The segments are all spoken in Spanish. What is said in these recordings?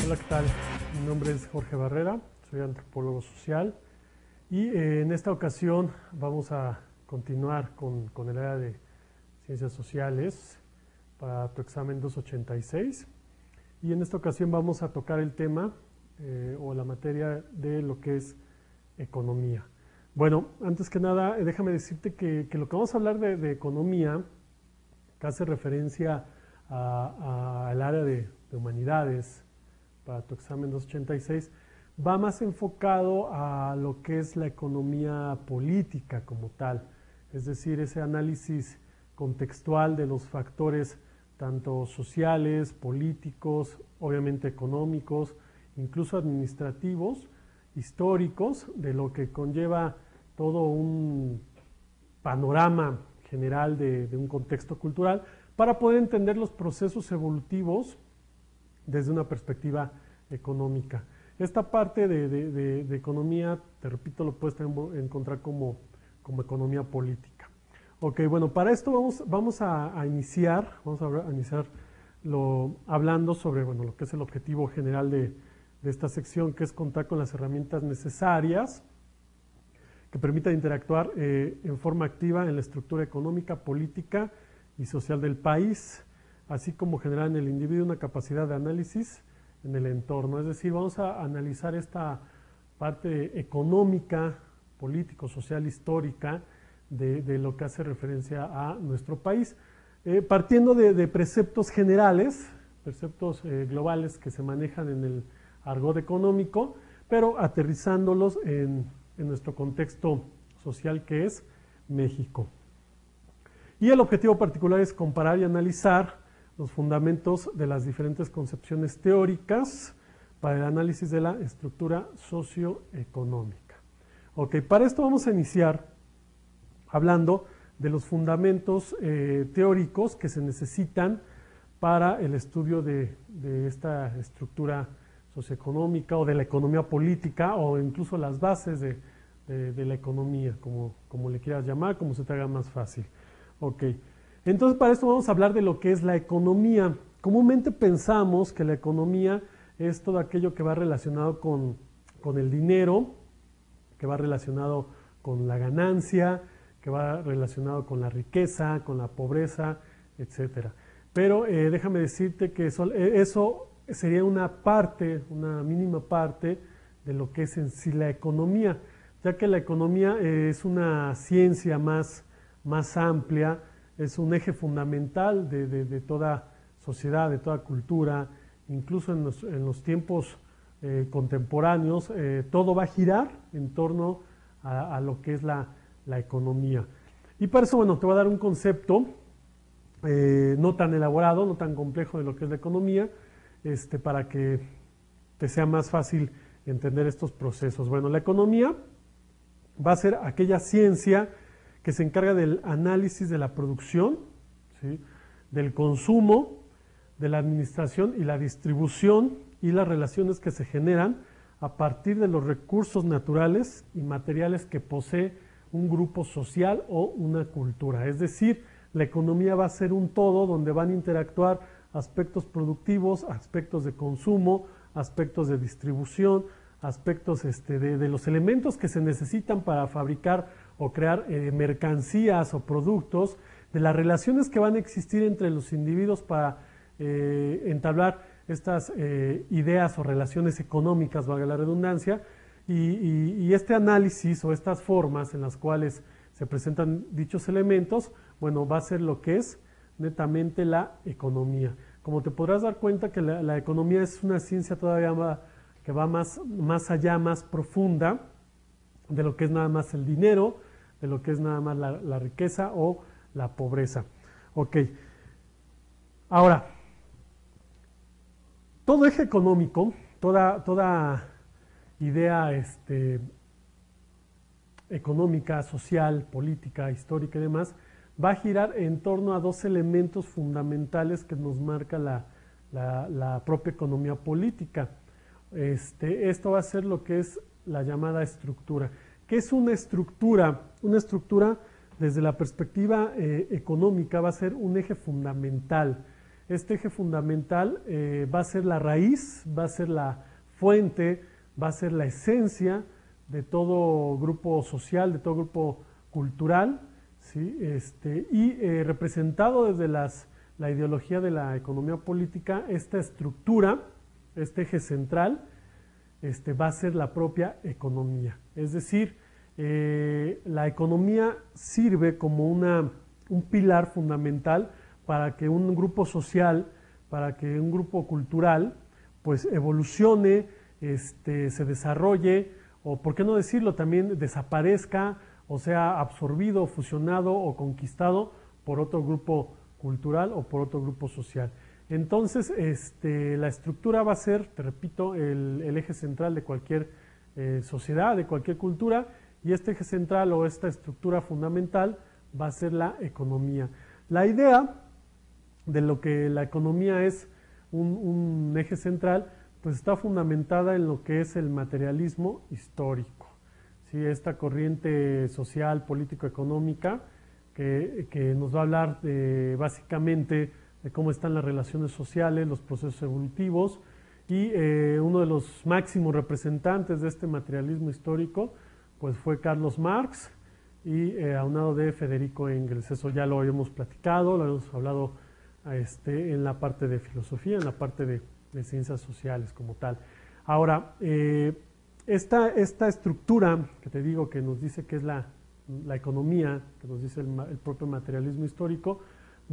Hola, ¿qué tal? Mi nombre es Jorge Barrera, soy antropólogo social y en esta ocasión vamos a continuar con el área de ciencias sociales para tu examen 286 y en esta ocasión vamos a tocar el tema o la materia de lo que es economía. Bueno, antes que nada, déjame decirte que lo que vamos a hablar de economía, que hace referencia al área de humanidades para tu examen 286, va más enfocado a lo que es la economía política como tal, es decir, ese análisis contextual de los factores tanto sociales, políticos, obviamente económicos, incluso administrativos, históricos, de lo que conlleva todo un panorama general de un contexto cultural para poder entender los procesos evolutivos desde una perspectiva económica. Esta parte de economía, te repito, lo puedes encontrar como economía política. Ok, bueno, para esto vamos a iniciar hablando sobre lo que es el objetivo general de esta sección, que es contar con las herramientas necesarias que permitan interactuar en forma activa en la estructura económica, política y social del país, así como generar en el individuo una capacidad de análisis en el entorno. Es decir, vamos a analizar esta parte económica, político, social, histórica de lo que hace referencia a nuestro país, partiendo de preceptos generales, preceptos globales que se manejan en el argot económico, pero aterrizándolos en nuestro contexto social que es México. Y el objetivo particular es comparar y analizar los fundamentos de las diferentes concepciones teóricas para el análisis de la estructura socioeconómica. Ok, para esto vamos a iniciar hablando de los fundamentos teóricos que se necesitan para el estudio de esta estructura socioeconómica o de la economía política o incluso las bases de la economía, como le quieras llamar, como se te haga más fácil. Ok, entonces para esto vamos a hablar de lo que es la economía. Comúnmente pensamos que la economía es todo aquello que va relacionado con el dinero, que va relacionado con la ganancia, que va relacionado con la riqueza, con la pobreza, etc. Pero déjame decirte que eso sería una mínima parte de lo que es en sí la economía, ya que la economía es una ciencia más amplia, es un eje fundamental de toda sociedad, de toda cultura, incluso en los tiempos contemporáneos, todo va a girar en torno a lo que es la economía. Y para eso, te voy a dar un concepto no tan elaborado, no tan complejo de lo que es la economía, para que te sea más fácil entender estos procesos. Bueno, la economía va a ser aquella ciencia que se encarga del análisis de la producción, ¿sí?, del consumo, de la administración y la distribución y las relaciones que se generan a partir de los recursos naturales y materiales que posee un grupo social o una cultura. Es decir, la economía va a ser un todo donde van a interactuar aspectos productivos, aspectos de consumo, aspectos de distribución, aspectos de los elementos que se necesitan para fabricar o crear mercancías o productos, de las relaciones que van a existir entre los individuos para entablar estas ideas o relaciones económicas, valga la redundancia, y este análisis o estas formas en las cuales se presentan dichos elementos, va a ser lo que es netamente la economía. Como te podrás dar cuenta que la economía es una ciencia todavía que va más allá, más profunda de lo que es nada más el dinero, de lo que es nada más la riqueza o la pobreza. Ok, ahora, todo eje económico, toda idea económica, social, política, histórica y demás, va a girar en torno a dos elementos fundamentales que nos marca la propia economía política. Esto va a ser lo que es la llamada estructura. ¿Qué es una estructura? Una estructura, desde la perspectiva económica, va a ser un eje fundamental. Este eje fundamental va a ser la raíz, va a ser la fuente, va a ser la esencia de todo grupo social, de todo grupo cultural, ¿sí? Representado desde la ideología de la economía política, esta estructura, este eje central, va a ser la propia economía. Es decir, la economía sirve como un pilar fundamental para que un grupo social, para que un grupo cultural, pues evolucione, se desarrolle, o por qué no decirlo, también desaparezca, o sea absorbido, fusionado o conquistado por otro grupo cultural o por otro grupo social. Entonces, la estructura va a ser, te repito, el eje central de cualquier sociedad, de cualquier cultura, y este eje central o esta estructura fundamental va a ser la economía. La idea de lo que la economía es un eje central, pues está fundamentada en lo que es el materialismo histórico. ¿Sí? Esta corriente social, político-económica que nos va a hablar básicamente de cómo están las relaciones sociales, los procesos evolutivos, y uno de los máximos representantes de este materialismo histórico pues fue Carlos Marx y aunado de Federico Engels. Eso ya lo habíamos platicado, lo habíamos hablado en la parte de filosofía, en la parte de ciencias sociales como tal. Ahora, esta estructura que te digo que nos dice que es la economía, que nos dice el propio materialismo histórico,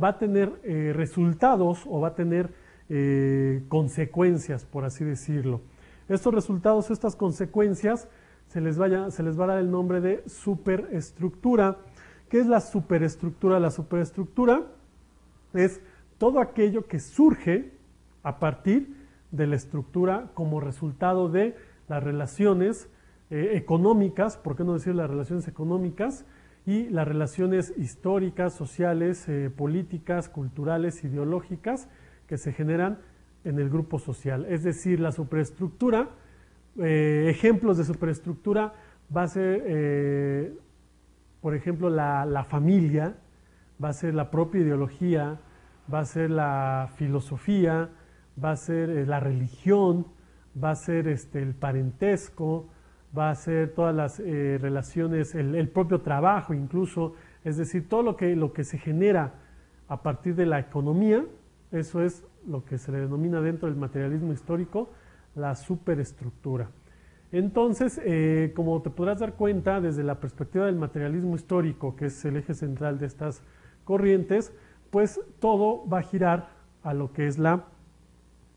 va a tener resultados o va a tener consecuencias, por así decirlo. Estos resultados, estas consecuencias, se les va a dar el nombre de superestructura. ¿Qué es la superestructura? La superestructura es todo aquello que surge a partir de la estructura como resultado de las relaciones económicas, por qué no decir las relaciones económicas, y las relaciones históricas, sociales, políticas, culturales, ideológicas que se generan en el grupo social. Es decir, la superestructura, ejemplos de superestructura va a ser, por ejemplo, la familia, va a ser la propia ideología, va a ser la filosofía, va a ser la religión, va a ser el parentesco, va a ser todas las relaciones, el propio trabajo incluso, es decir, todo lo que se genera a partir de la economía, eso es lo que se le denomina dentro del materialismo histórico la superestructura. Entonces, como te podrás dar cuenta, desde la perspectiva del materialismo histórico, que es el eje central de estas corrientes, pues todo va a girar a lo que es la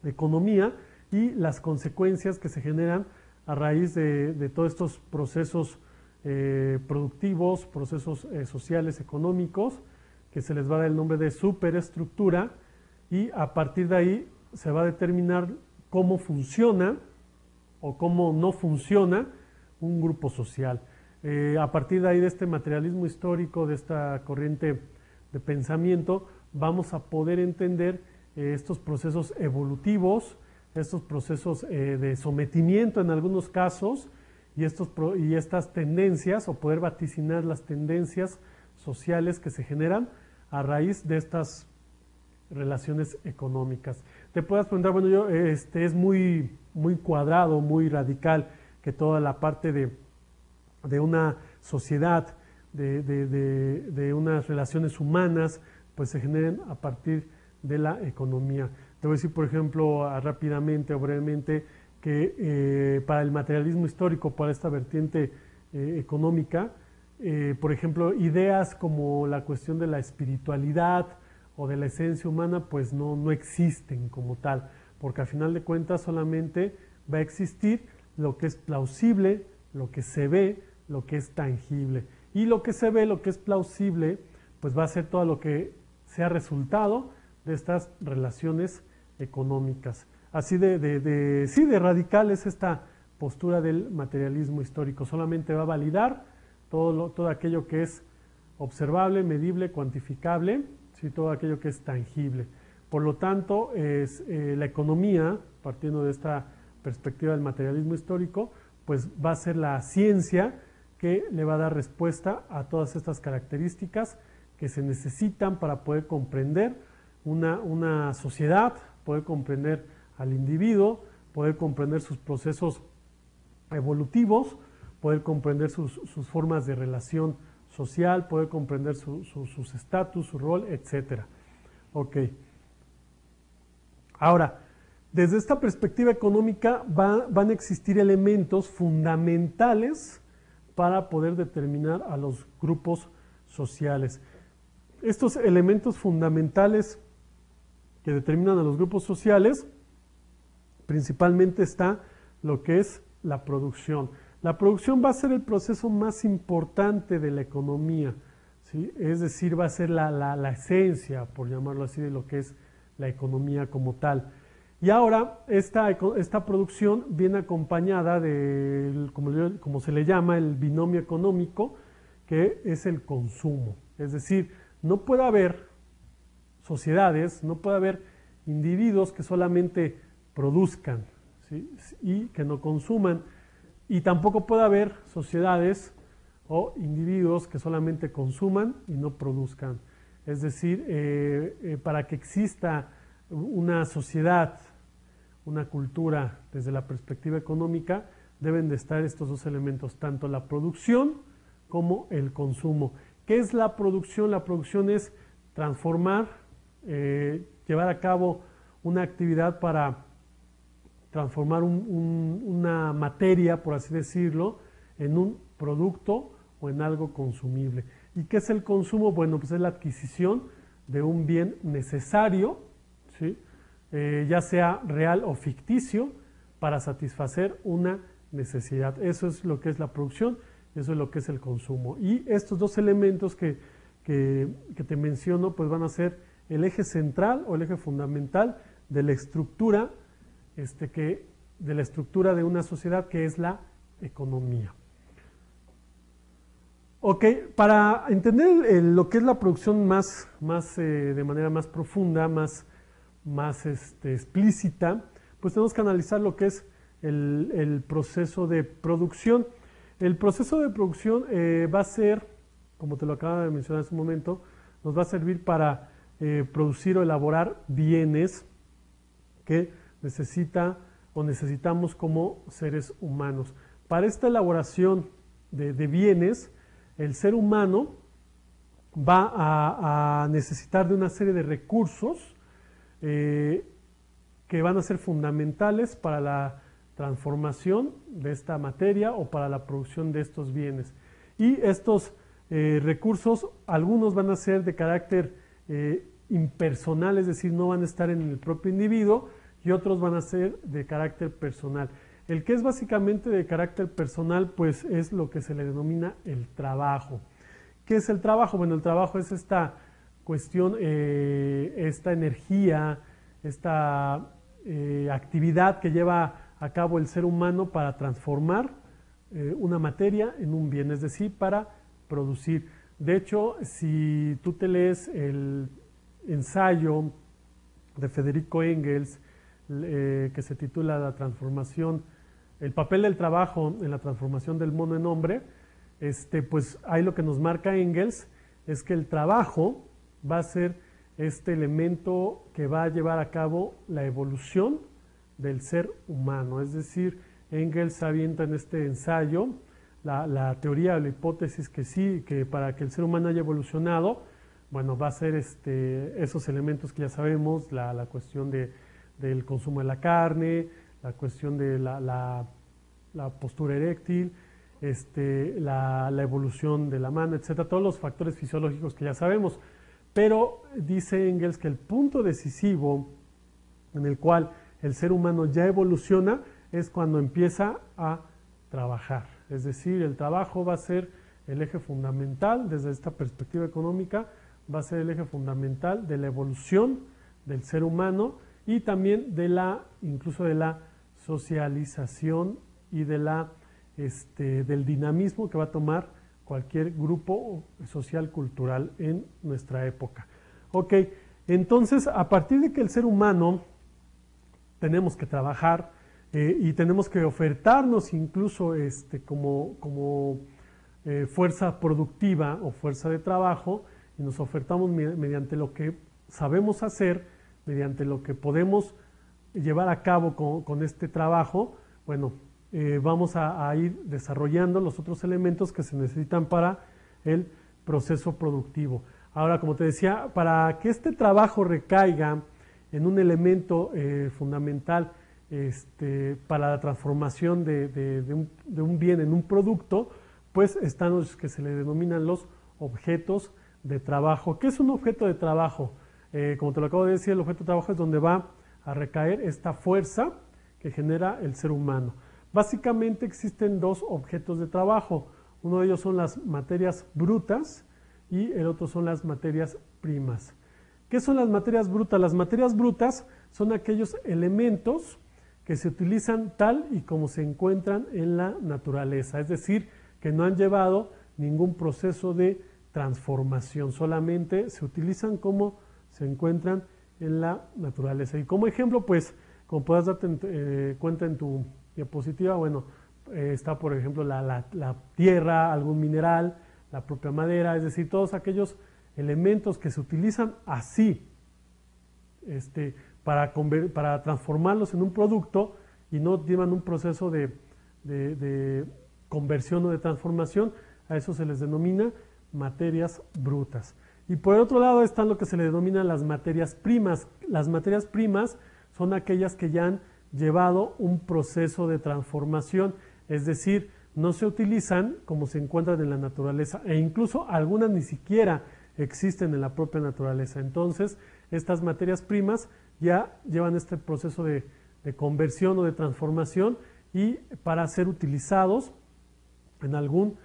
economía y las consecuencias que se generan a raíz de todos estos procesos productivos, procesos sociales, económicos, que se les va a dar el nombre de superestructura, y a partir de ahí se va a determinar cómo funciona o cómo no funciona un grupo social. A partir de ahí, de este materialismo histórico, de esta corriente de pensamiento, vamos a poder entender estos procesos evolutivos, estos procesos de sometimiento en algunos casos, y estas tendencias, o poder vaticinar las tendencias sociales que se generan a raíz de estas relaciones económicas. Te puedas preguntar, bueno, es muy cuadrado, muy radical, que toda la parte de una sociedad, de unas relaciones humanas, pues se generen a partir de la economía. Te voy a decir, por ejemplo, rápidamente o brevemente, que para el materialismo histórico, para esta vertiente económica, por ejemplo, ideas como la cuestión de la espiritualidad o de la esencia humana, pues no existen como tal, porque al final de cuentas solamente va a existir lo que es plausible, lo que se ve, lo que es tangible. Y lo que se ve, lo que es plausible, pues va a ser todo lo que sea resultado de estas relaciones económicas. Así de radical es esta postura del materialismo histórico. Solamente va a validar todo aquello que es observable, medible, cuantificable, ¿sí? Todo aquello que es tangible. Por lo tanto, la economía, partiendo de esta perspectiva del materialismo histórico, pues va a ser la ciencia que le va a dar respuesta a todas estas características que se necesitan para poder comprender una sociedad, poder comprender al individuo, poder comprender sus procesos evolutivos, poder comprender sus formas de relación social, poder comprender sus estatus, su rol, etc. Ok. Ahora, desde esta perspectiva económica van a existir elementos fundamentales para poder determinar a los grupos sociales. Estos elementos fundamentales que determinan a los grupos sociales, principalmente está lo que es la producción. La producción va a ser el proceso más importante de la economía, ¿sí? Es decir, va a ser la esencia, por llamarlo así, de lo que es la economía como tal. Y ahora esta producción viene acompañada de, como se le llama, el binomio económico, que es el consumo. Es decir, no puede haber sociedades, no puede haber individuos que solamente produzcan, ¿sí? Y que no consuman. Y tampoco puede haber sociedades o individuos que solamente consuman y no produzcan. Es decir, para que exista una sociedad, una cultura desde la perspectiva económica, deben de estar estos dos elementos, tanto la producción como el consumo. ¿Qué es la producción? La producción es transformar, llevar a cabo una actividad para transformar una materia, por así decirlo, en un producto o en algo consumible. ¿Y qué es el consumo? Bueno, pues es la adquisición de un bien necesario, ¿sí? Ya sea real o ficticio, para satisfacer una necesidad. Eso es lo que es la producción, eso es lo que es el consumo. Y estos dos elementos que te menciono, pues van a ser el eje central o el eje fundamental de la estructura, de la estructura de una sociedad, que es la economía. Ok, para entender lo que es la producción de manera más profunda, más explícita, pues tenemos que analizar lo que es el proceso de producción. El proceso de producción va a ser, como te lo acabo de mencionar hace un momento, nos va a servir para producir o elaborar bienes que necesitamos como seres humanos. Para esta elaboración de bienes, el ser humano va a necesitar de una serie de recursos que van a ser fundamentales para la transformación de esta materia o para la producción de estos bienes. Y estos recursos, algunos van a ser de carácter impersonal, es decir, no van a estar en el propio individuo, y otros van a ser de carácter personal. El que es básicamente de carácter personal, pues es lo que se le denomina el trabajo. ¿Qué es el trabajo? Bueno, el trabajo es esta cuestión, esta energía, esta actividad que lleva a cabo el ser humano para transformar una materia en un bien, es decir, para producir. De hecho, si tú te lees el ensayo de Federico Engels, que se titula La transformación, el papel del trabajo en la transformación del mono en hombre, pues ahí lo que nos marca Engels es que el trabajo va a ser este elemento que va a llevar a cabo la evolución del ser humano. Es decir, Engels avienta en este ensayo la teoría o la hipótesis que sí, que para que el ser humano haya evolucionado, bueno, va a ser esos elementos que ya sabemos, la cuestión del consumo de la carne, la cuestión de la postura eréctil, la evolución de la mano, etcétera, todos los factores fisiológicos que ya sabemos. Pero dice Engels que el punto decisivo en el cual el ser humano ya evoluciona es cuando empieza a trabajar. Es decir, el trabajo va a ser el eje fundamental, desde esta perspectiva económica, va a ser el eje fundamental de la evolución del ser humano y también incluso de la socialización y del dinamismo que va a tomar cualquier grupo social cultural en nuestra época. Ok, entonces a partir de que el ser humano tenemos que trabajar y tenemos que ofertarnos incluso como fuerza productiva o fuerza de trabajo, y nos ofertamos mediante lo que sabemos hacer, mediante lo que podemos llevar a cabo con este trabajo, bueno, vamos a ir desarrollando los otros elementos que se necesitan para el proceso productivo. Ahora, como te decía, para que este trabajo recaiga en un elemento fundamental para la transformación de un bien en un producto, pues están los que se le denominan los objetos de trabajo. ¿Qué es un objeto de trabajo? Como te lo acabo de decir, el objeto de trabajo es donde va a recaer esta fuerza que genera el ser humano. Básicamente existen dos objetos de trabajo. Uno de ellos son las materias brutas y el otro son las materias primas. ¿Qué son las materias brutas? Las materias brutas son aquellos elementos que se utilizan tal y como se encuentran en la naturaleza, es decir, que no han llevado ningún proceso de transformación, solamente se utilizan como se encuentran en la naturaleza. Y como ejemplo, pues, como puedas darte cuenta en tu diapositiva, bueno, está por ejemplo la tierra, algún mineral, la propia madera, es decir, todos aquellos elementos que se utilizan así para transformarlos en un producto y no llevan un proceso de conversión o de transformación, a eso se les denomina materias brutas. Y por el otro lado están lo que se le denomina las materias primas. Las materias primas son aquellas que ya han llevado un proceso de transformación, es decir, no se utilizan como se encuentran en la naturaleza e incluso algunas ni siquiera existen en la propia naturaleza. Entonces, estas materias primas ya llevan este proceso de conversión o de transformación y para ser utilizados en algún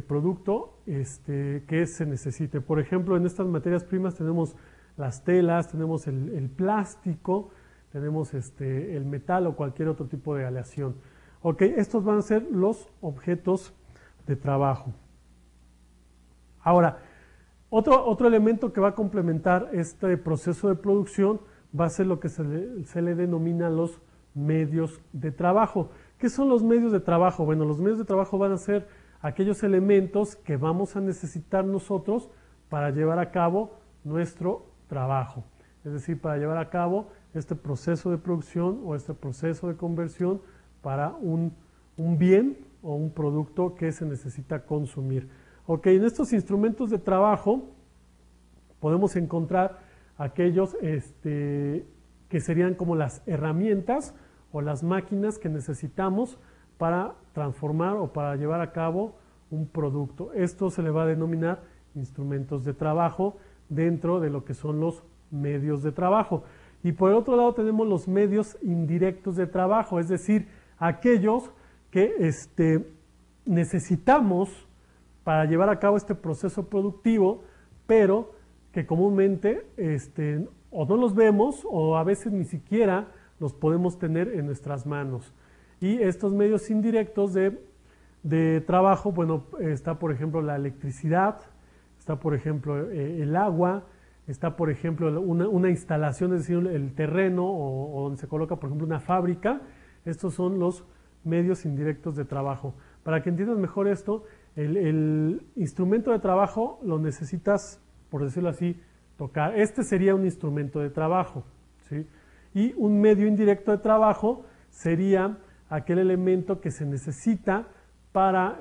producto que se necesite. Por ejemplo, en estas materias primas tenemos las telas, tenemos el plástico, tenemos el metal o cualquier otro tipo de aleación. Ok, estos van a ser los objetos de trabajo. Ahora, otro elemento que va a complementar este proceso de producción va a ser lo que se le denomina los medios de trabajo. ¿Qué son los medios de trabajo? Bueno, los medios de trabajo van a ser aquellos elementos que vamos a necesitar nosotros para llevar a cabo nuestro trabajo. Es decir, para llevar a cabo este proceso de producción o este proceso de conversión para un bien o un producto que se necesita consumir. Ok, en estos instrumentos de trabajo podemos encontrar aquellos que serían como las herramientas o las máquinas que necesitamos para transformar o para llevar a cabo un producto. Esto se le va a denominar instrumentos de trabajo dentro de lo que son los medios de trabajo. Y por el otro lado tenemos los medios indirectos de trabajo, es decir, aquellos que necesitamos para llevar a cabo este proceso productivo, pero que comúnmente o no los vemos o a veces ni siquiera los podemos tener en nuestras manos. Y estos medios indirectos de trabajo, bueno, está por ejemplo la electricidad, está por ejemplo el agua, está por ejemplo una instalación, es decir, el terreno o donde se coloca por ejemplo una fábrica. Estos son los medios indirectos de trabajo. Para que entiendas mejor esto, el instrumento de trabajo lo necesitas, por decirlo así, tocar. Este sería un instrumento de trabajo, ¿sí? Y un medio indirecto de trabajo sería aquel elemento que se necesita para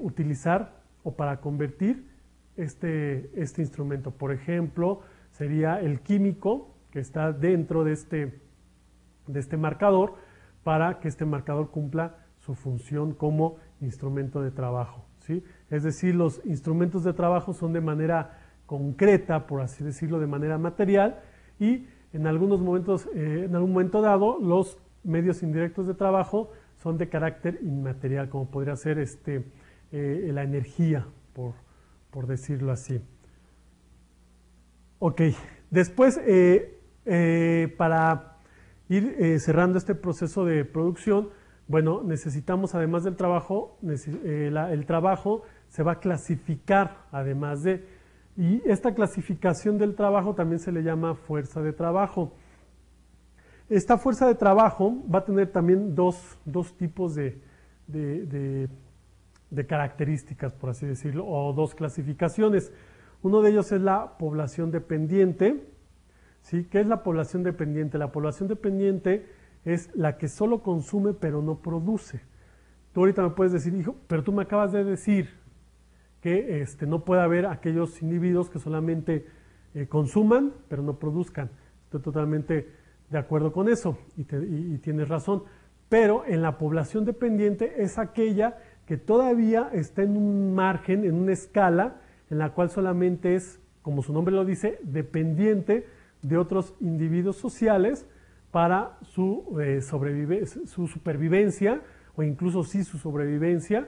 utilizar o para convertir este instrumento. Por ejemplo, sería el químico que está dentro de este marcador para que este marcador cumpla su función como instrumento de trabajo, ¿sí? Es decir, los instrumentos de trabajo son de manera concreta, por así decirlo, de manera material, y en algunos momentos, en algún momento dado, los medios indirectos de trabajo son de carácter inmaterial, como podría ser la energía, por decirlo así. Ok, después, para ir cerrando este proceso de producción, bueno, necesitamos además del trabajo, el trabajo se va a clasificar además y esta clasificación del trabajo también se le llama fuerza de trabajo. Esta fuerza de trabajo va a tener también dos tipos de características, por así decirlo, o dos clasificaciones. Uno de ellos es la población dependiente ¿sí? ¿Qué es la población dependiente? La población dependiente es la que solo consume pero no produce. Tú ahorita me puedes decir, hijo, pero tú me acabas de decir que no puede haber aquellos individuos que solamente consuman pero no produzcan. Estoy totalmente de acuerdo con eso y tienes razón. Pero en la población dependiente es aquella que todavía está en un margen, en una escala, en la cual solamente es, como su nombre lo dice, dependiente de otros individuos sociales para su supervivencia, o incluso sí su sobrevivencia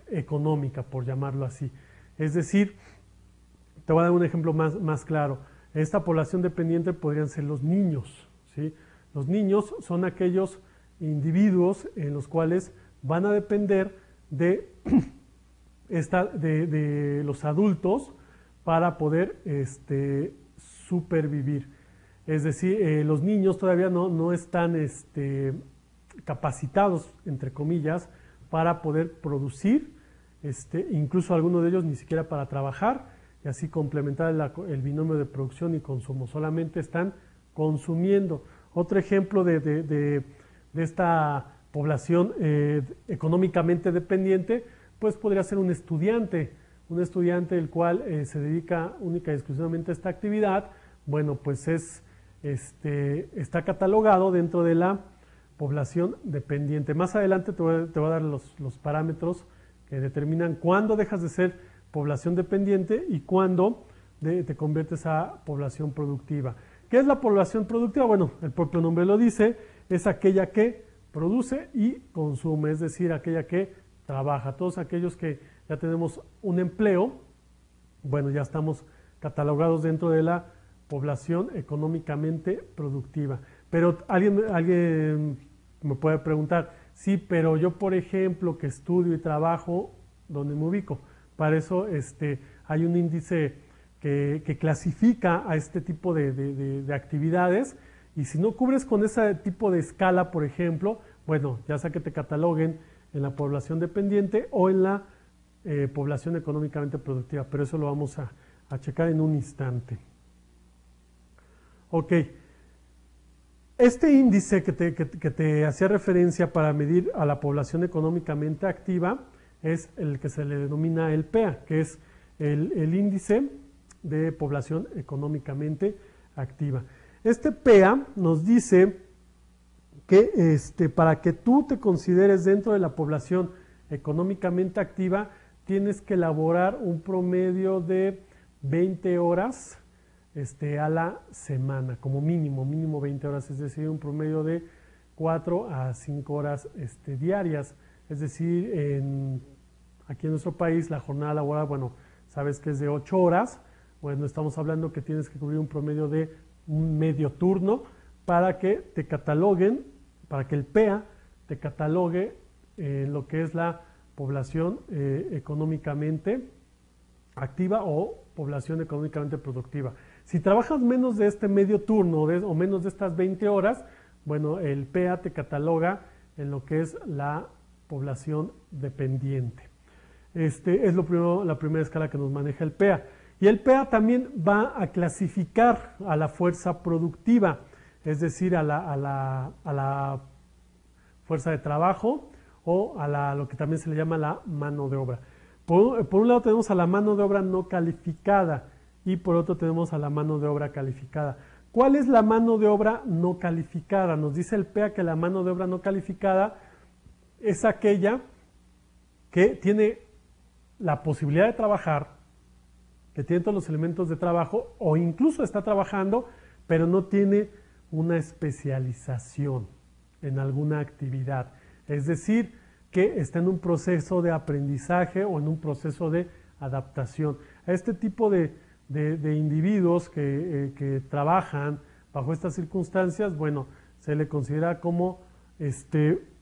económica, por llamarlo así. Es decir, te voy a dar un ejemplo más claro. Esta población dependiente podrían ser los niños, ¿sí? Los niños son aquellos individuos en los cuales van a depender de los adultos para poder supervivir. Es decir, los niños todavía no están capacitados, entre comillas, para poder producir, incluso algunos de ellos ni siquiera para trabajar, y así complementar el binomio de producción y consumo. Solamente están consumiendo. Otro ejemplo de esta población económicamente dependiente, pues podría ser un estudiante el cual se dedica única y exclusivamente a esta actividad. Bueno, pues está catalogado dentro de la población dependiente. Más adelante te voy a dar los parámetros que determinan cuándo dejas de ser población dependiente y cuándo te conviertes a población productiva. ¿Qué es la población productiva? Bueno, el propio nombre lo dice, es aquella que produce y consume, es decir, aquella que trabaja. Todos aquellos que ya tenemos un empleo, bueno, ya estamos catalogados dentro de la población económicamente productiva. Pero alguien me puede preguntar, sí, pero yo, por ejemplo, que estudio y trabajo, ¿dónde me ubico? Para eso hay un índice que clasifica a este tipo de actividades, y si no cubres con ese tipo de escala, por ejemplo, bueno, ya sea que te cataloguen en la población dependiente o en la población económicamente productiva, pero eso lo vamos a checar en un instante. Ok, este índice que te hacía referencia para medir a la población económicamente activa es el que se le denomina el PEA, que es el índice de población económicamente activa. Este PEA nos dice que para que tú te consideres dentro de la población económicamente activa, tienes que elaborar un promedio de 20 horas a la semana, como mínimo 20 horas, es decir, un promedio de 4 a 5 horas diarias. Es decir, aquí en nuestro país la jornada laboral, bueno, sabes que es de 8 horas, bueno, estamos hablando que tienes que cubrir un promedio de un medio turno para que te cataloguen, para que el PEA te catalogue lo que es la población económicamente activa o población económicamente productiva. Si trabajas menos de este medio turno o menos de estas 20 horas, bueno, el PEA te cataloga en lo que es la población dependiente. Es la primera escala que nos maneja el PEA. Y el PEA también va a clasificar a la fuerza productiva, es decir, a la fuerza de trabajo o a lo que también se le llama la mano de obra. Por un lado tenemos a la mano de obra no calificada y por otro tenemos a la mano de obra calificada. ¿Cuál es la mano de obra no calificada? Nos dice el PEA que la mano de obra no calificada es aquella que tiene la posibilidad de trabajar, que tiene todos los elementos de trabajo o incluso está trabajando, pero no tiene una especialización en alguna actividad. Es decir, que está en un proceso de aprendizaje o en un proceso de adaptación. A este tipo de individuos que trabajan bajo estas circunstancias, bueno, se le considera como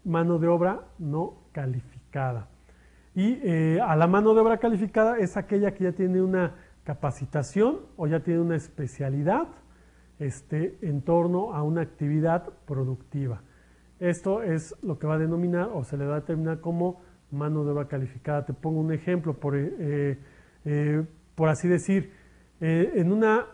mano de obra no calificada. Y a la mano de obra calificada es aquella que ya tiene una capacitación o ya tiene una especialidad en torno a una actividad productiva. Esto es lo que va a denominar o se le va a determinar como mano de obra calificada. Te pongo un ejemplo, por así decir, en una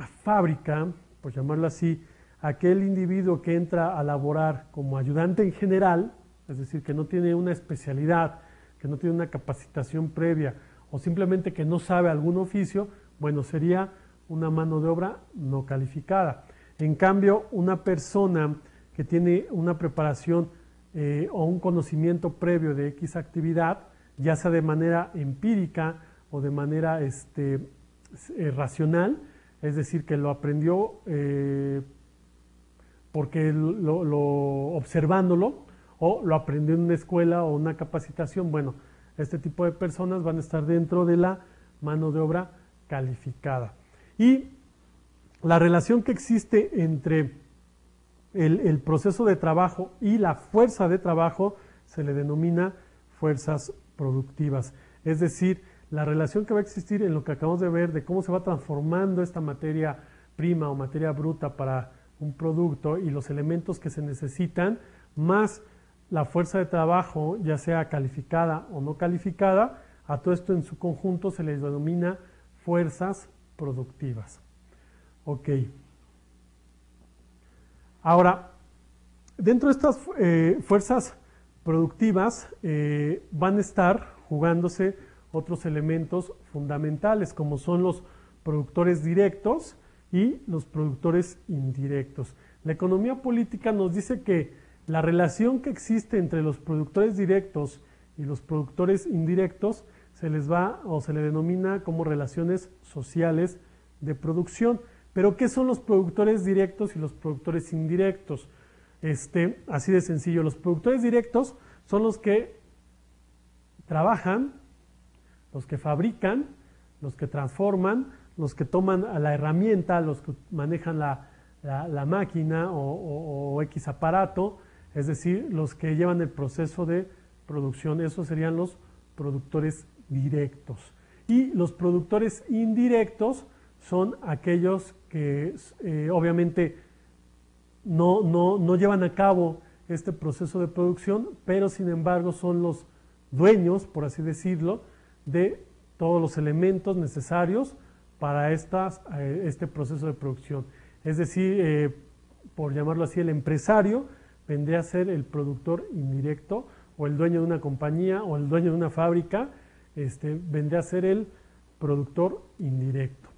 fábrica, por llamarlo así, aquel individuo que entra a laborar como ayudante en general, es decir, que no tiene una especialidad, que no tiene una capacitación previa o simplemente que no sabe algún oficio, bueno, sería una mano de obra no calificada. En cambio, una persona que tiene una preparación o un conocimiento previo de X actividad, ya sea de manera empírica o de manera racional, es decir, que lo aprendió porque observándolo, o lo aprendió en una escuela o una capacitación. Bueno, este tipo de personas van a estar dentro de la mano de obra calificada. Y la relación que existe entre el proceso de trabajo y la fuerza de trabajo se le denomina fuerzas productivas. Es decir, la relación que va a existir en lo que acabamos de ver de cómo se va transformando esta materia prima o materia bruta para un producto y los elementos que se necesitan, más la fuerza de trabajo, ya sea calificada o no calificada, a todo esto en su conjunto se les denomina fuerzas productivas. Ok. Ahora, dentro de estas fuerzas productivas van a estar jugándose otros elementos fundamentales, como son los productores directos y los productores indirectos. La economía política nos dice que la relación que existe entre los productores directos y los productores indirectos se les va o se le denomina como relaciones sociales de producción. Pero ¿qué son los productores directos y los productores indirectos? Así de sencillo, los productores directos son los que trabajan, los que fabrican, los que transforman, los que toman a la herramienta, los que manejan la máquina o X aparato, es decir, los que llevan el proceso de producción. Esos serían los productores directos. Y los productores indirectos son aquellos que obviamente no llevan a cabo este proceso de producción, pero sin embargo son los dueños, por así decirlo, de todos los elementos necesarios para este proceso de producción. Es decir, por llamarlo así, el empresario vendría a ser el productor indirecto, o el dueño de una compañía o el dueño de una fábrica, vendría a ser el productor indirecto.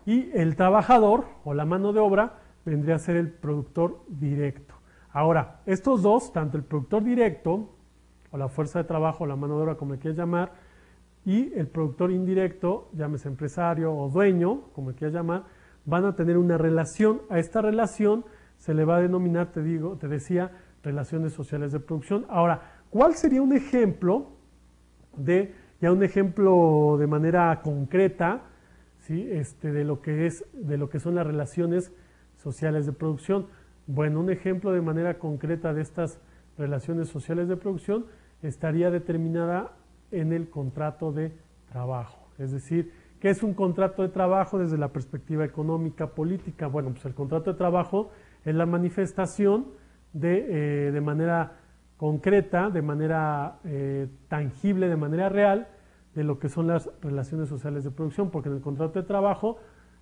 Y el trabajador o la mano de obra vendría a ser el productor directo. Ahora, estos dos, tanto el productor directo o la fuerza de trabajo o la mano de obra, como le quieras llamar, y el productor indirecto, llámese empresario o dueño, como le quieras llamar, van a tener una relación. A esta relación se le va a denominar, te decía, relaciones sociales de producción. Ahora, ¿cuál sería un ejemplo un ejemplo de manera concreta, ¿sí? de lo que son las relaciones sociales de producción? Bueno, un ejemplo de manera concreta de estas relaciones sociales de producción estaría determinada en el contrato de trabajo. Es decir, ¿qué es un contrato de trabajo desde la perspectiva económica, política? Bueno, pues el contrato de trabajo es la manifestación de manera concreta, de manera tangible, de manera real, de lo que son las relaciones sociales de producción, porque en el contrato de trabajo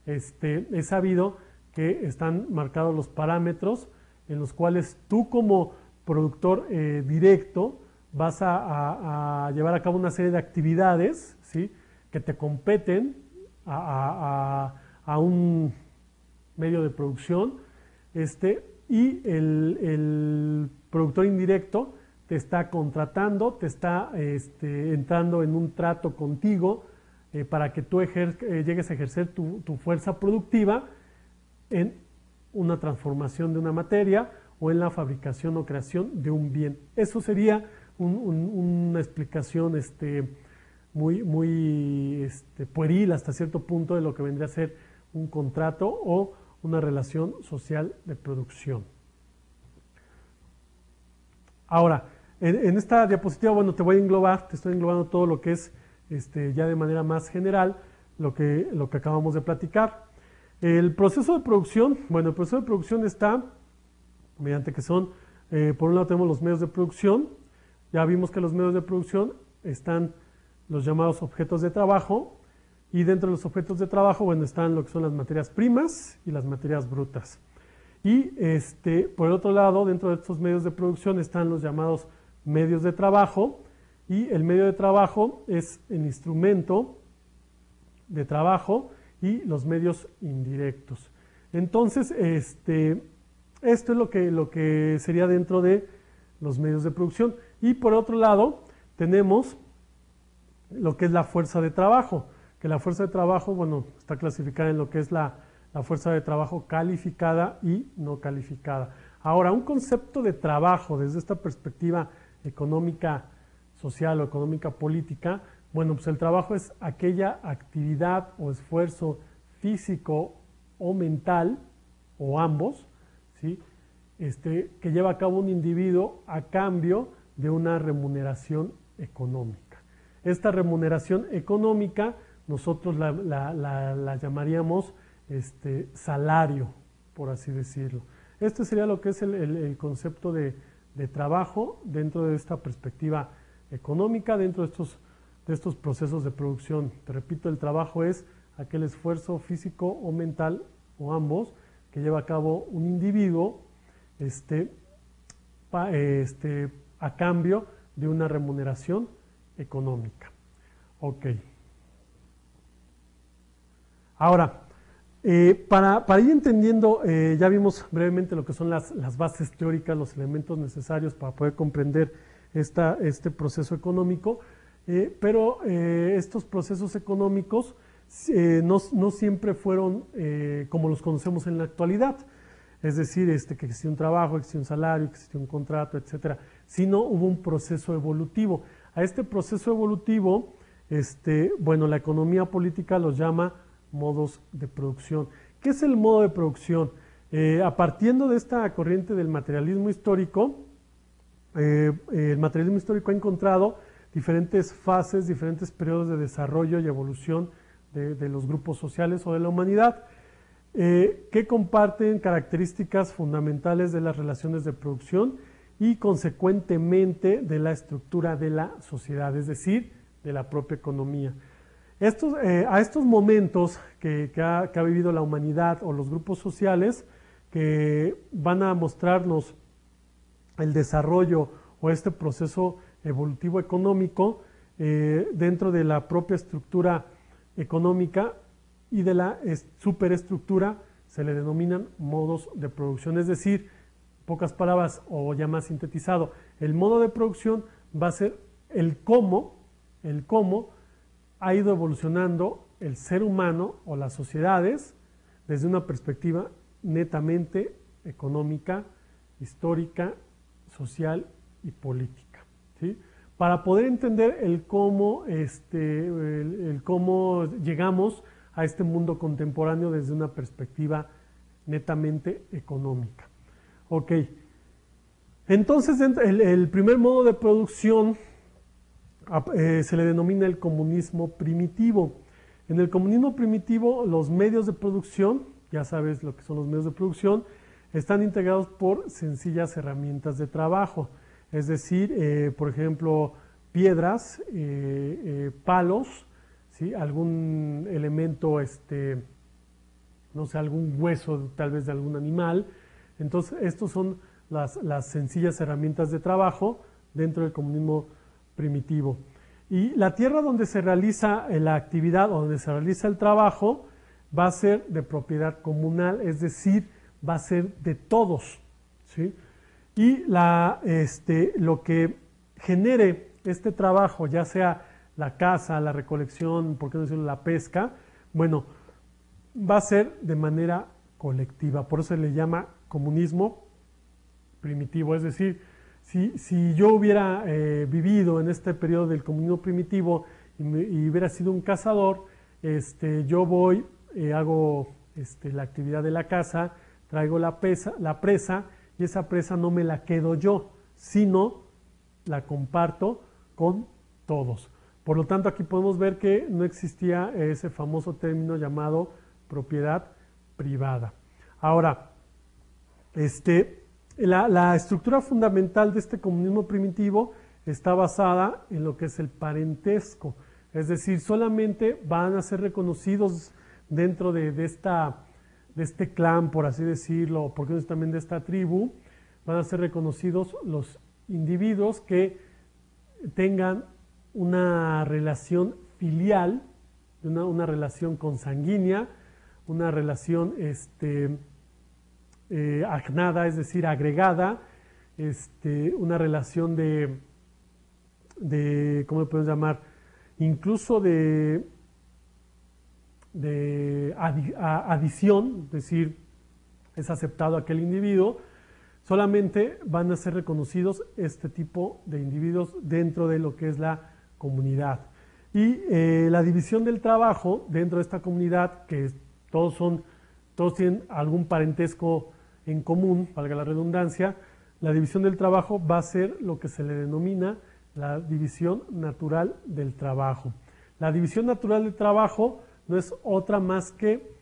es sabido que están marcados los parámetros en los cuales tú como productor directo vas a llevar a cabo una serie de actividades, ¿sí? que te competen a un medio de producción, y el productor indirecto te está contratando, te está entrando en un trato contigo para que tú llegues a ejercer tu fuerza productiva en una transformación de una materia o en la fabricación o creación de un bien. Eso sería una explicación muy pueril hasta cierto punto de lo que vendría a ser un contrato o una relación social de producción. Ahora, en esta diapositiva, bueno, te estoy englobando todo lo que es ya de manera más general lo que acabamos de platicar. El proceso de producción, bueno, el proceso de producción está mediante que son, por un lado tenemos los medios de producción. Ya vimos que los medios de producción están los llamados objetos de trabajo, Y dentro de los objetos de trabajo, bueno, están lo que son las materias primas y las materias brutas. Y por el otro lado, dentro de estos medios de producción están los llamados medios de trabajo, y el medio de trabajo es el instrumento de trabajo y los medios indirectos. Entonces, esto es lo que sería dentro de los medios de producción. Y por otro lado, tenemos lo que es la fuerza de trabajo, que la fuerza de trabajo, bueno, está clasificada en lo que es la fuerza de trabajo calificada y no calificada. Ahora, un concepto de trabajo desde esta perspectiva económica, social o económica política, bueno, pues el trabajo es aquella actividad o esfuerzo físico o mental, o ambos, ¿sí? Que lleva a cabo un individuo a cambio de una remuneración económica. Esta remuneración económica nosotros la llamaríamos salario, por así decirlo. Este sería lo que es el concepto de trabajo dentro de esta perspectiva económica, dentro de estos procesos de producción. Te repito, el trabajo es aquel esfuerzo físico o mental, o ambos, que lleva a cabo un individuo a cambio de una remuneración económica. Ok. Ahora, para ir entendiendo, ya vimos brevemente lo que son las bases teóricas, los elementos necesarios para poder comprender este proceso económico, pero estos procesos económicos no siempre fueron como los conocemos en la actualidad, es decir, que existió un trabajo, existió un salario, existió un contrato, etcétera, sino hubo un proceso evolutivo. A este proceso evolutivo, bueno, la economía política los llama modos de producción. ¿Qué es el modo de producción? Partiendo de esta corriente del materialismo histórico, el materialismo histórico ha encontrado diferentes fases, diferentes periodos de desarrollo y evolución de los grupos sociales o de la humanidad, que comparten características fundamentales de las relaciones de producción y consecuentemente de la estructura de la sociedad, es decir, de la propia economía. A estos momentos que ha vivido la humanidad o los grupos sociales, que van a mostrarnos el desarrollo o este proceso evolutivo económico dentro de la propia estructura económica y de la superestructura, se le denominan modos de producción. Es decir, pocas palabras o ya más sintetizado, el modo de producción va a ser el cómo ha ido evolucionando el ser humano o las sociedades desde una perspectiva netamente económica, histórica, social y política, ¿sí? Para poder entender el cómo llegamos a este mundo contemporáneo desde una perspectiva netamente económica. Ok, entonces el primer modo de producción se le denomina el comunismo primitivo. En el comunismo primitivo, los medios de producción, ya sabes lo que son los medios de producción, están integrados por sencillas herramientas de trabajo. Es decir, por ejemplo, piedras, palos, ¿sí? Algún elemento, no sé, algún hueso tal vez de algún animal. Entonces, estos son las sencillas herramientas de trabajo dentro del comunismo primitivo. Y la tierra donde se realiza la actividad o donde se realiza el trabajo va a ser de propiedad comunal, es decir, va a ser de todos, ¿sí? Y lo que genere este trabajo, ya sea la caza, la recolección, por qué no decirlo, la pesca, bueno, va a ser de manera colectiva, por eso se le llama comunismo primitivo, es decir, si yo hubiera vivido en este periodo del comunismo primitivo y hubiera sido un cazador, yo voy, hago la actividad de la caza, traigo la presa y esa presa no me la quedo yo, sino la comparto con todos. Por lo tanto, aquí podemos ver que no existía ese famoso término llamado propiedad privada. Ahora, la estructura fundamental de este comunismo primitivo está basada en lo que es el parentesco. Es decir, solamente van a ser reconocidos dentro de este clan, por así decirlo, porque es también de esta tribu, van a ser reconocidos los individuos que tengan una relación filial, una relación consanguínea, una relación agnada, es decir, agregada, una relación ¿cómo le podemos llamar? Incluso de adición, es decir, es aceptado aquel individuo, solamente van a ser reconocidos este tipo de individuos dentro de lo que es la comunidad. Y la división del trabajo dentro de esta comunidad, que todos tienen algún parentesco en común, valga la redundancia, la división del trabajo va a ser lo que se le denomina la división natural del trabajo. La división natural del trabajo no es otra más que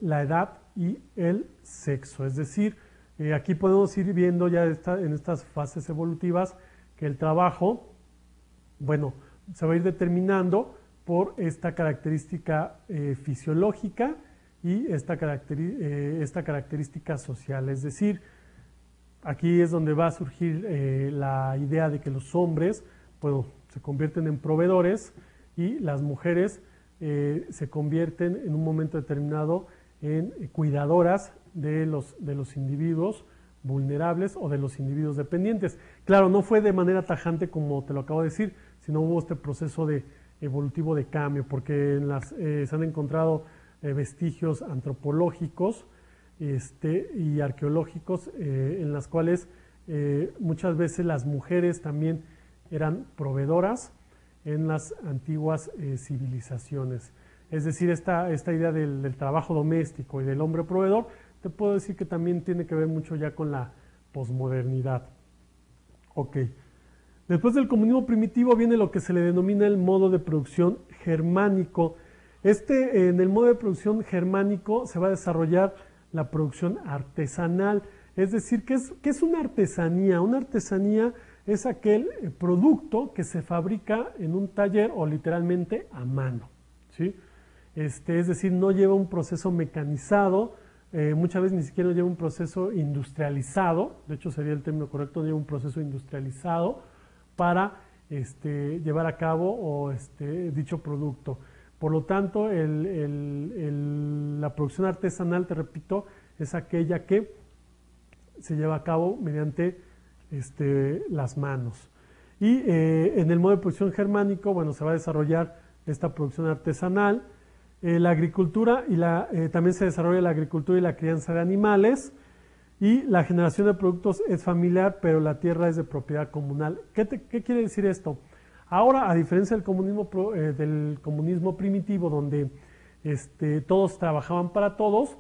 la edad y el sexo. Es decir, aquí podemos ir viendo ya en estas fases evolutivas que el trabajo, bueno, se va a ir determinando por esta característica fisiológica y esta característica social. Es decir, aquí es donde va a surgir la idea de que los hombres, bueno, se convierten en proveedores y las mujeres se convierten en un momento determinado en cuidadoras de los individuos vulnerables o de los individuos dependientes. Claro, no fue de manera tajante como te lo acabo de decir, sino hubo este proceso evolutivo de cambio, porque se han encontrado vestigios antropológicos y arqueológicos en las cuales muchas veces las mujeres también eran proveedoras en las antiguas civilizaciones. Es decir, esta idea del trabajo doméstico y del hombre proveedor, te puedo decir que también tiene que ver mucho ya con la posmodernidad. Ok. Después del comunismo primitivo viene lo que se le denomina el modo de producción germánico. En el modo de producción germánico se va a desarrollar la producción artesanal. Es decir, ¿qué es una artesanía? Una artesanía es aquel producto que se fabrica en un taller o literalmente a mano, ¿sí? Es decir, no lleva un proceso mecanizado, muchas veces ni siquiera lleva un proceso industrializado, de hecho sería el término correcto, no lleva un proceso industrializado para llevar a cabo dicho producto. Por lo tanto, la producción artesanal, te repito, es aquella que se lleva a cabo mediante las manos. Y en el modo de producción germánico, bueno, se va a desarrollar esta producción artesanal. La agricultura también se desarrolla la agricultura y la crianza de animales, y la generación de productos es familiar, pero la tierra es de propiedad comunal. ¿Qué quiere decir esto? Ahora, a diferencia del comunismo primitivo, donde todos trabajaban para todos,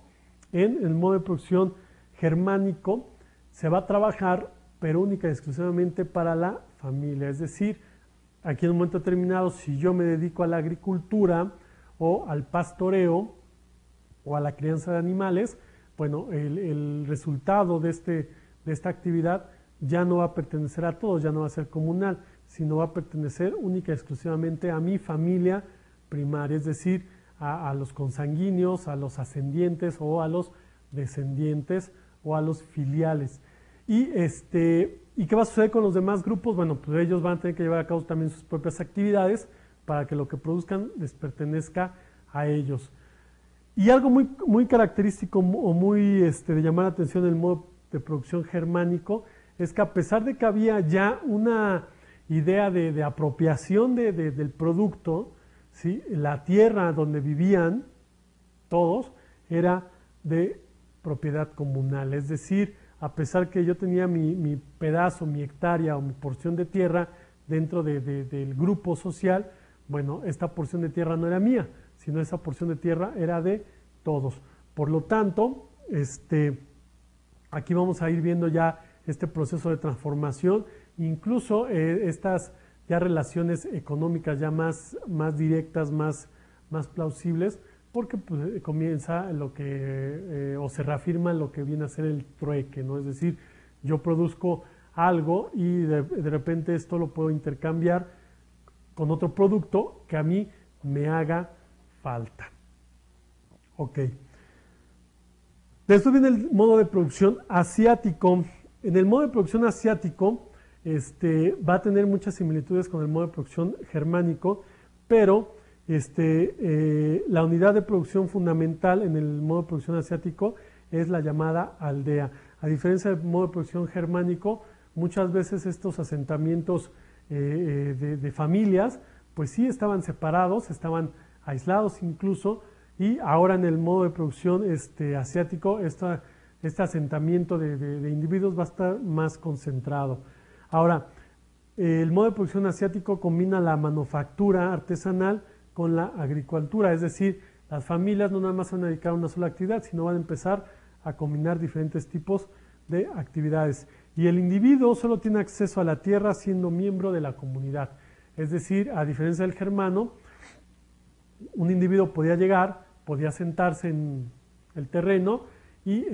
en el modo de producción germánico se va a trabajar, pero única y exclusivamente para la familia. Es decir, aquí en un momento determinado, si yo me dedico a la agricultura o al pastoreo o a la crianza de animales, bueno, el resultado de esta actividad ya no va a pertenecer a todos, ya no va a ser comunal, sino va a pertenecer única y exclusivamente a mi familia primaria, es decir, a los consanguíneos, a los ascendientes o a los descendientes o a los filiales. ¿Y qué va a suceder con los demás grupos? Bueno, pues ellos van a tener que llevar a cabo también sus propias actividades para que lo que produzcan les pertenezca a ellos. Y algo muy, muy característico o muy de llamar la atención del modo de producción germánico es que, a pesar de que había ya una idea de apropiación del producto, ¿sí? La tierra donde vivían todos era de propiedad comunal. Es decir, a pesar que yo tenía mi pedazo, mi hectárea o mi porción de tierra dentro del grupo social, bueno, esta porción de tierra no era mía, sino esa porción de tierra era de todos. Por lo tanto, aquí vamos a ir viendo ya este proceso de transformación, incluso estas ya relaciones económicas ya más directas, más plausibles, porque pues, comienza o se reafirma lo que viene a ser el trueque, ¿no? Es decir, yo produzco algo y de repente esto lo puedo intercambiar con otro producto que a mí me haga falta. Ok. Después viene el modo de producción asiático. En el modo de producción asiático va a tener muchas similitudes con el modo de producción germánico, pero la unidad de producción fundamental en el modo de producción asiático es la llamada aldea. A diferencia del modo de producción germánico, muchas veces estos asentamientos de familias, pues sí estaban separados, estaban aislados incluso, y ahora en el modo de producción asiático, este asentamiento de individuos va a estar más concentrado. Ahora, el modo de producción asiático combina la manufactura artesanal con la agricultura, es decir, las familias no nada más se van a dedicar a una sola actividad, sino van a empezar a combinar diferentes tipos de actividades. Y el individuo solo tiene acceso a la tierra siendo miembro de la comunidad. Es decir, a diferencia del germano, un individuo podía llegar, podía sentarse en el terreno y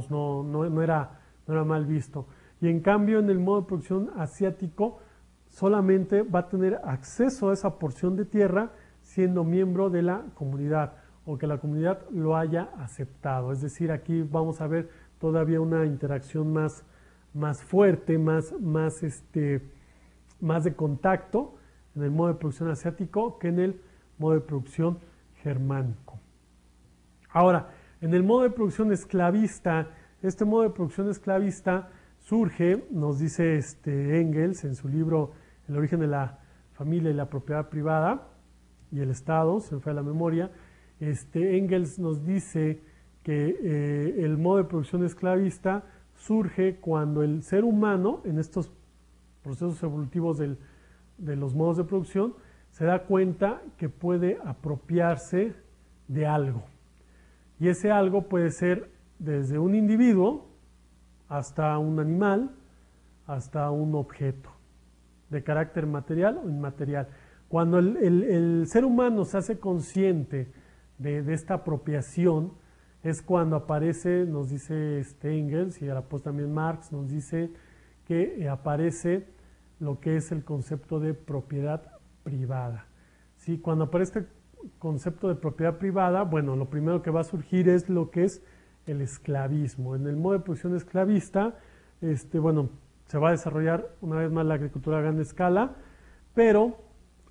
no era mal visto. Y en cambio en el modo de producción asiático solamente va a tener acceso a esa porción de tierra siendo miembro de la comunidad o que la comunidad lo haya aceptado. Es decir, aquí vamos a ver todavía una interacción más fuerte, más de contacto en el modo de producción asiático que en el modo de producción germánico. Ahora, en el modo de producción esclavista, este modo de producción esclavista surge, nos dice Engels en su libro El origen de la familia y la propiedad privada y el Estado, se me fue la memoria. Engels nos dice que el modo de producción esclavista surge cuando el ser humano, en estos procesos evolutivos de los modos de producción, se da cuenta que puede apropiarse de algo. Y ese algo puede ser desde un individuo hasta un animal, hasta un objeto, de carácter material o inmaterial. Cuando el ser humano se hace consciente de esta apropiación, es cuando aparece, nos dice Engels, y después también Marx nos dice que aparece lo que es el concepto de propiedad privada. ¿Sí? Cuando aparece este concepto de propiedad privada, bueno, lo primero que va a surgir es lo que es el esclavismo. En el modo de producción esclavista, se va a desarrollar una vez más la agricultura a gran escala, pero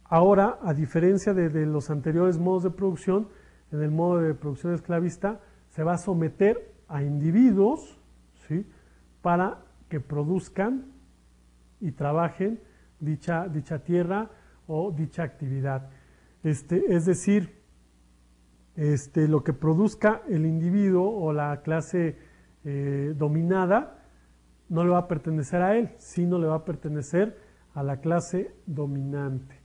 ahora, a diferencia de los anteriores modos de producción, en el modo de producción esclavista se va a someter a individuos, ¿sí?, para que produzcan y trabajen dicha tierra o dicha actividad. Es decir, lo que produzca el individuo o la clase dominada no le va a pertenecer a él, sino le va a pertenecer a la clase dominante.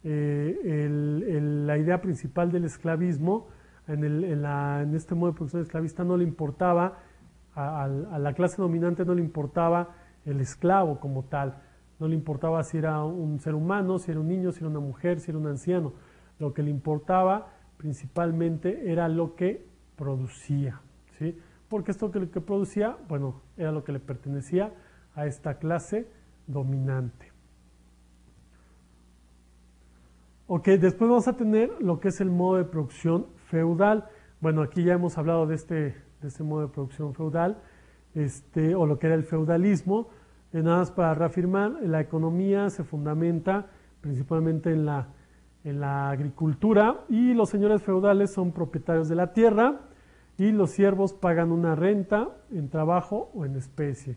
La idea principal del esclavismo en este modo de producción esclavista no le importaba, a la clase dominante no le importaba el esclavo como tal, no le importaba si era un ser humano, si era un niño, si era una mujer, si era un anciano. Lo que le importaba principalmente era lo que producía, ¿sí? Porque esto que producía, bueno, era lo que le pertenecía a esta clase dominante. Ok, después vamos a tener lo que es el modo de producción feudal. Bueno, aquí ya hemos hablado de este modo de producción feudal, o lo que era el feudalismo. Nada más para reafirmar, la economía se fundamenta principalmente en la agricultura y los señores feudales son propietarios de la tierra y los siervos pagan una renta en trabajo o en especie.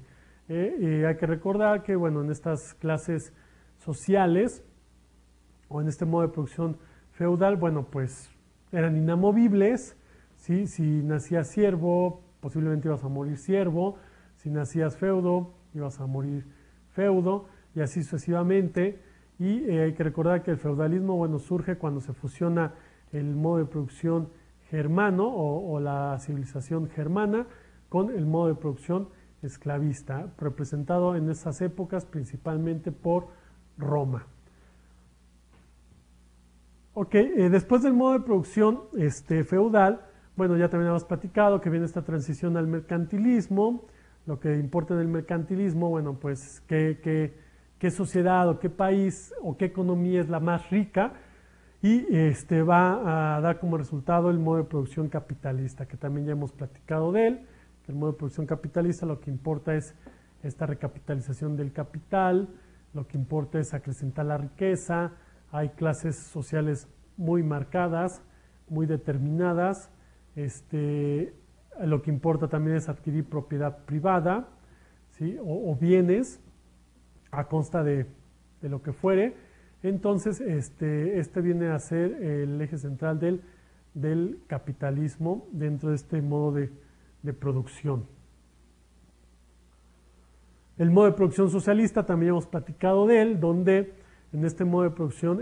Hay que recordar que, bueno, en estas clases sociales o en este modo de producción feudal, bueno, pues eran inamovibles, ¿sí? Si nacías siervo, posiblemente ibas a morir siervo, si nacías feudo, ibas a morir feudo, y así sucesivamente. Y hay que recordar que el feudalismo, bueno, surge cuando se fusiona el modo de producción germano o la civilización germana con el modo de producción esclavista, representado en esas épocas principalmente por Roma. Ok, después del modo de producción feudal, bueno, ya también hemos platicado que viene esta transición al mercantilismo. Lo que importa en el mercantilismo, bueno, pues qué qué sociedad o qué país o qué economía es la más rica y va a dar como resultado el modo de producción capitalista, que también ya hemos platicado de él. El modo de producción capitalista lo que importa es esta recapitalización del capital, lo que importa es acrecentar la riqueza, hay clases sociales muy marcadas, muy determinadas, lo que importa también es adquirir propiedad privada, ¿sí? o bienes a consta de lo que fuere. Entonces, viene a ser el eje central del capitalismo dentro de este modo de producción. El modo de producción socialista también hemos platicado de él, donde en este modo de producción,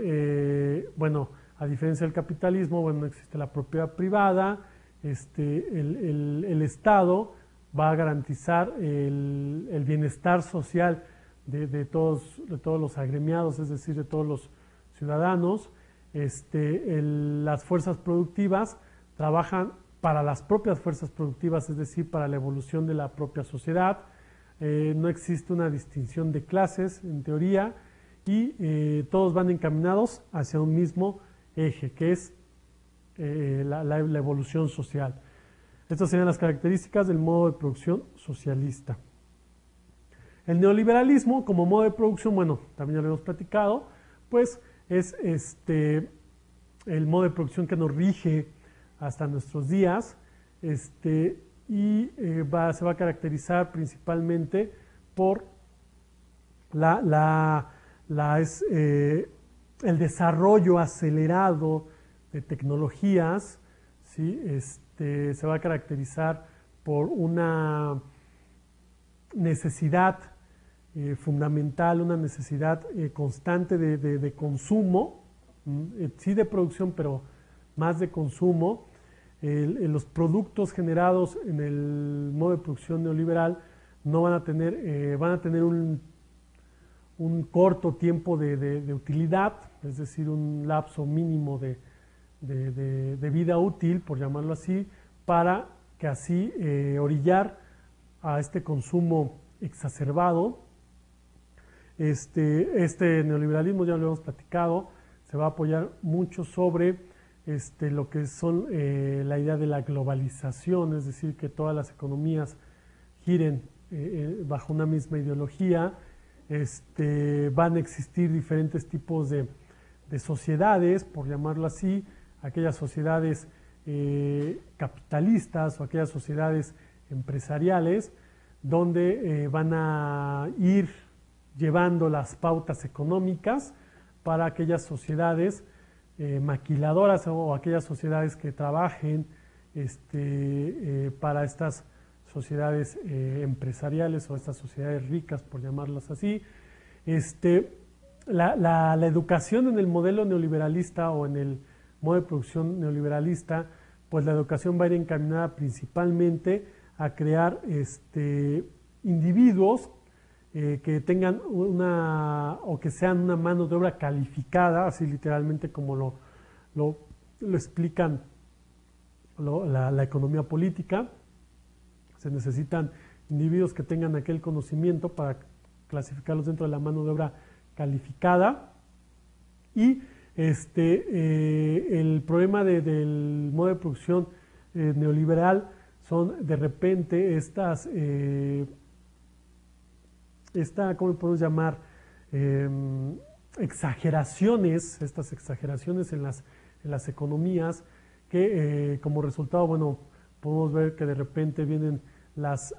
a diferencia del capitalismo, no existe la propiedad privada, el Estado va a garantizar el bienestar social de todos los agremiados, es decir, de todos los ciudadanos. Las fuerzas productivas trabajan para las propias fuerzas productivas, es decir, para la evolución de la propia sociedad. No existe una distinción de clases, en teoría, y todos van encaminados hacia un mismo eje, que es la evolución social. Estas serían las características del modo de producción socialista. El neoliberalismo como modo de producción, también ya lo hemos platicado, pues es el modo de producción que nos rige hasta nuestros días, se va a caracterizar principalmente por el desarrollo acelerado de tecnologías, ¿sí? Se va a caracterizar por una necesidad fundamental, una necesidad constante de consumo, sí de producción, pero más de consumo. Los productos generados en el modo de producción neoliberal no van a tener un corto tiempo de utilidad, es decir, un lapso mínimo de vida útil, por llamarlo así, para que así orillar a este consumo exacerbado. Este neoliberalismo, ya lo hemos platicado, se va a apoyar mucho sobre lo que son la idea de la globalización, es decir, que todas las economías giren bajo una misma ideología. Van a existir diferentes tipos de sociedades, por llamarlo así, aquellas sociedades capitalistas o aquellas sociedades empresariales, donde van a ir llevando las pautas económicas para aquellas sociedades maquiladoras o aquellas sociedades que trabajen para estas sociedades empresariales o estas sociedades ricas, por llamarlas así. La educación en el modelo neoliberalista o en el modo de producción neoliberalista, pues la educación va a ir encaminada principalmente a crear individuos que tengan o que sean una mano de obra calificada, así literalmente como lo explican la economía política. Se necesitan individuos que tengan aquel conocimiento para clasificarlos dentro de la mano de obra calificada. Y el problema del modo de producción neoliberal son de repente ¿cómo podemos llamar? Exageraciones, estas exageraciones en las economías que como resultado, podemos ver que de repente vienen los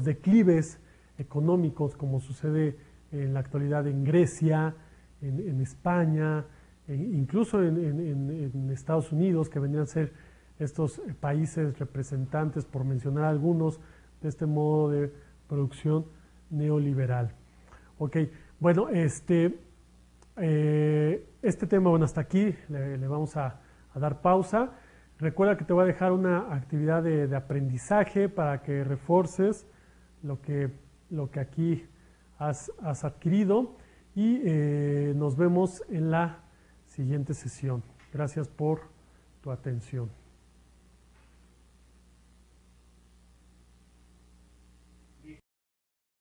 declives económicos, como sucede en la actualidad en Grecia, en España, incluso en Estados Unidos, que venían a ser estos países representantes, por mencionar algunos, de este modo de producción neoliberal. Ok, este tema, hasta aquí le vamos a dar pausa. Recuerda que te voy a dejar una actividad de aprendizaje para que refuerces lo que aquí has adquirido y nos vemos en la siguiente sesión. Gracias por tu atención.